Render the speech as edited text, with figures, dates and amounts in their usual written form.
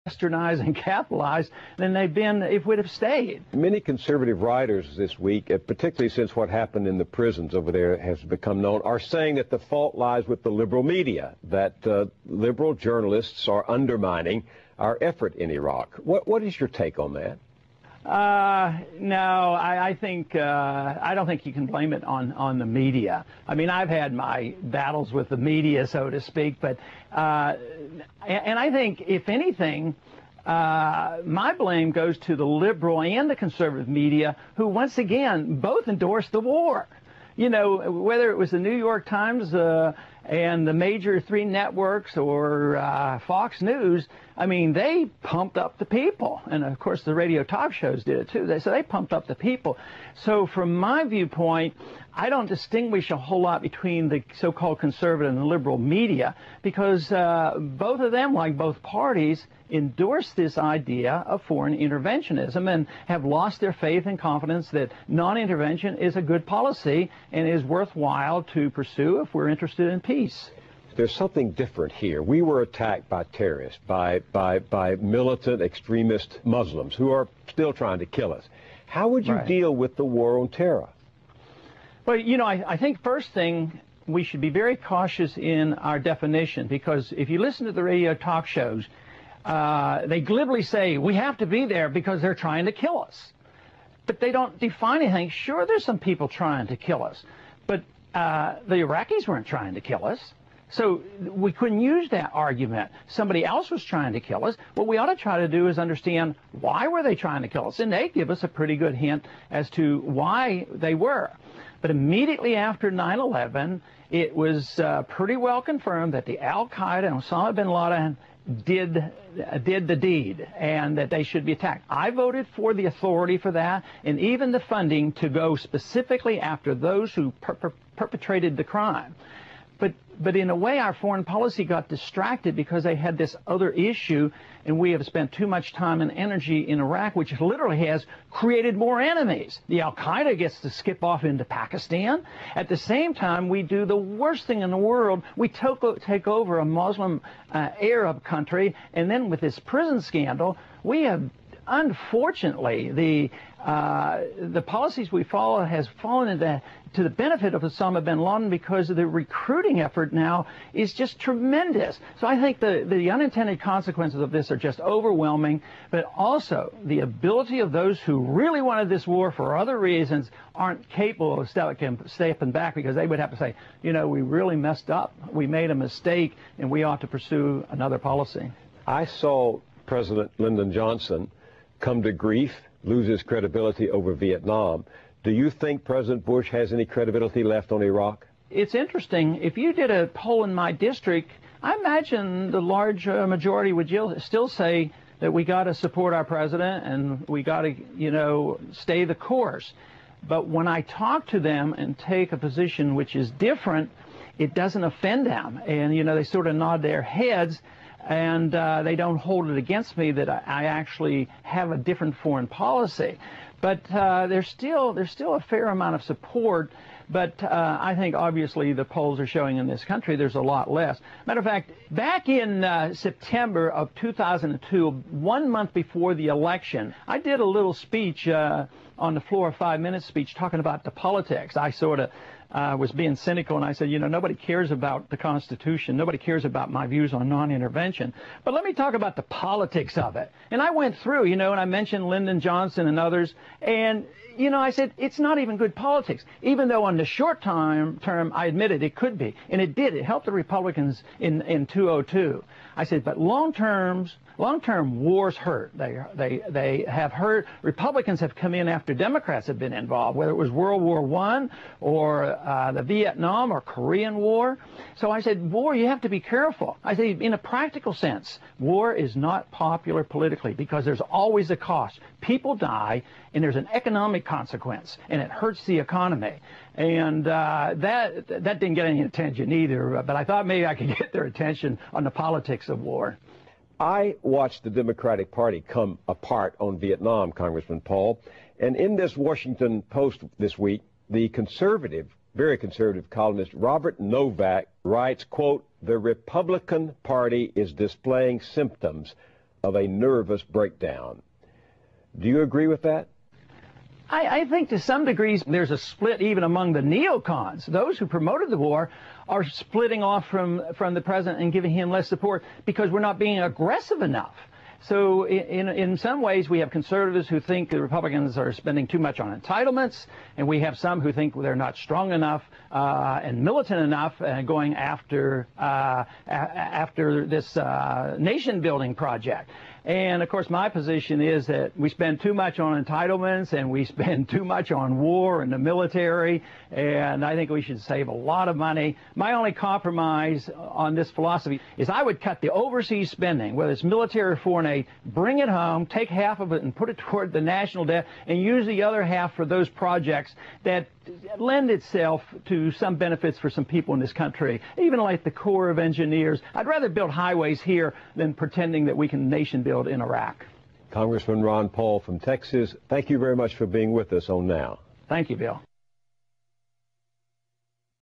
westernized and capitalized than they've been if we'd have stayed. Many conservative writers this week, particularly since what happened in the prisons over there has become known, are saying that the fault lies with the liberal media, that liberal journalists are undermining our effort in Iraq. What is your take on that? No, I think I don't think you can blame it on the media. I mean, I've had my battles with the media, so to speak, but and I think, if anything, my blame goes to the liberal and the conservative media, who once again both endorsed the war. You know, whether it was the New York Times and the major 3 networks or Fox News, I mean, they pumped up the people. And, of course, the radio talk shows did it, too. So they pumped up the people. So from my viewpoint, I don't distinguish a whole lot between the so-called conservative and liberal media, because both of them, like both parties, endorse this idea of foreign interventionism and have lost their faith and confidence that non-intervention is a good policy and is worthwhile to pursue if we're interested in peace. There's something different here. We were attacked by terrorists, by militant extremist Muslims who are still trying to kill us. How would you deal with the war on terror? Well, you know, I think first thing, we should be very cautious in our definition, because if you listen to the radio talk shows, they glibly say, we have to be there because they're trying to kill us. But they don't define anything. Sure, there's some people trying to kill us, but the Iraqis weren't trying to kill us. So we couldn't use that argument. Somebody else was trying to kill us. What we ought to try to do is understand, why were they trying to kill us? And they give us a pretty good hint as to why they were. But immediately after 9/11, it was pretty well confirmed that the Al-Qaeda and Osama bin Laden did the deed, and that they should be attacked. I voted for the authority for that, and even the funding to go specifically after those who perpetrated the crime. But in a way, our foreign policy got distracted because they had this other issue, and we have spent too much time and energy in Iraq, which literally has created more enemies. The Al-Qaeda gets to skip off into Pakistan. At the same time, we do the worst thing in the world. We take over a Muslim Arab country, and then with this prison scandal, we have, unfortunately, the policies we follow has fallen into to the benefit of Osama bin Laden, because the recruiting effort now is just tremendous. So I think the unintended consequences of this are just overwhelming, but also the ability of those who really wanted this war for other reasons aren't capable of stepping back, because they would have to say, you know, we really messed up, we made a mistake, and we ought to pursue another policy. I saw President Lyndon Johnson come to grief, lose his credibility over Vietnam. Do you think President Bush has any credibility left on Iraq? It's interesting. If you did a poll in my district, I imagine the large majority would still say that we got to support our president and we got to, you know, stay the course. But when I talk to them and take a position which is different, it doesn't offend them. And, you know, they sort of nod their heads, and they don't hold it against me that I actually have a different foreign policy. But there's still a fair amount of support. But I think, obviously, the polls are showing in this country there's a lot less. Matter of fact, back in September of 2002, 1 month before the election, I did a little speech on the floor, a 5-minute speech, talking about the politics. I sort of was being cynical, and I said, you know, nobody cares about the Constitution. Nobody cares about my views on non-intervention. But let me talk about the politics of it. And I went through, you know, and I mentioned Lyndon Johnson and others. And, you know, I said, it's not even good politics, even though on the short term, I admitted it could be. And it did. It helped the Republicans in 2002. I said, but long-term wars hurt. They have hurt. Republicans have come in after Democrats have been involved, whether it was World War I or the Vietnam or Korean War. So I said, war, you have to be careful. I said, in a practical sense, war is not popular politically because there's always a cost. People die, and there's an economic consequence, and it hurts the economy. And that didn't get any attention either, but I thought maybe I could get their attention on the politics of war. I watched the Democratic Party come apart on Vietnam, Congressman Paul, and in this Washington Post this week, the conservative, very conservative columnist Robert Novak writes, quote, "The Republican Party is displaying symptoms of a nervous breakdown. Do you agree with that? I think to some degrees there's a split even among the neocons. Those who promoted the war are splitting off from the president and giving him less support because we're not being aggressive enough. So in some ways, we have conservatives who think the Republicans are spending too much on entitlements, and we have some who think they're not strong enough and militant enough going after this nation-building project. And, of course, my position is that we spend too much on entitlements and we spend too much on war and the military, and I think we should save a lot of money. My only compromise on this philosophy is I would cut the overseas spending, whether it's military or foreign aid, bring it home, take half of it and put it toward the national debt, and use the other half for those projects that lend itself to some benefits for some people in this country, even like the Corps of Engineers. I'd rather build highways here than pretending that we can nation build in Iraq. Congressman Ron Paul from Texas, thank you very much for being with us on Now. Thank you, Bill.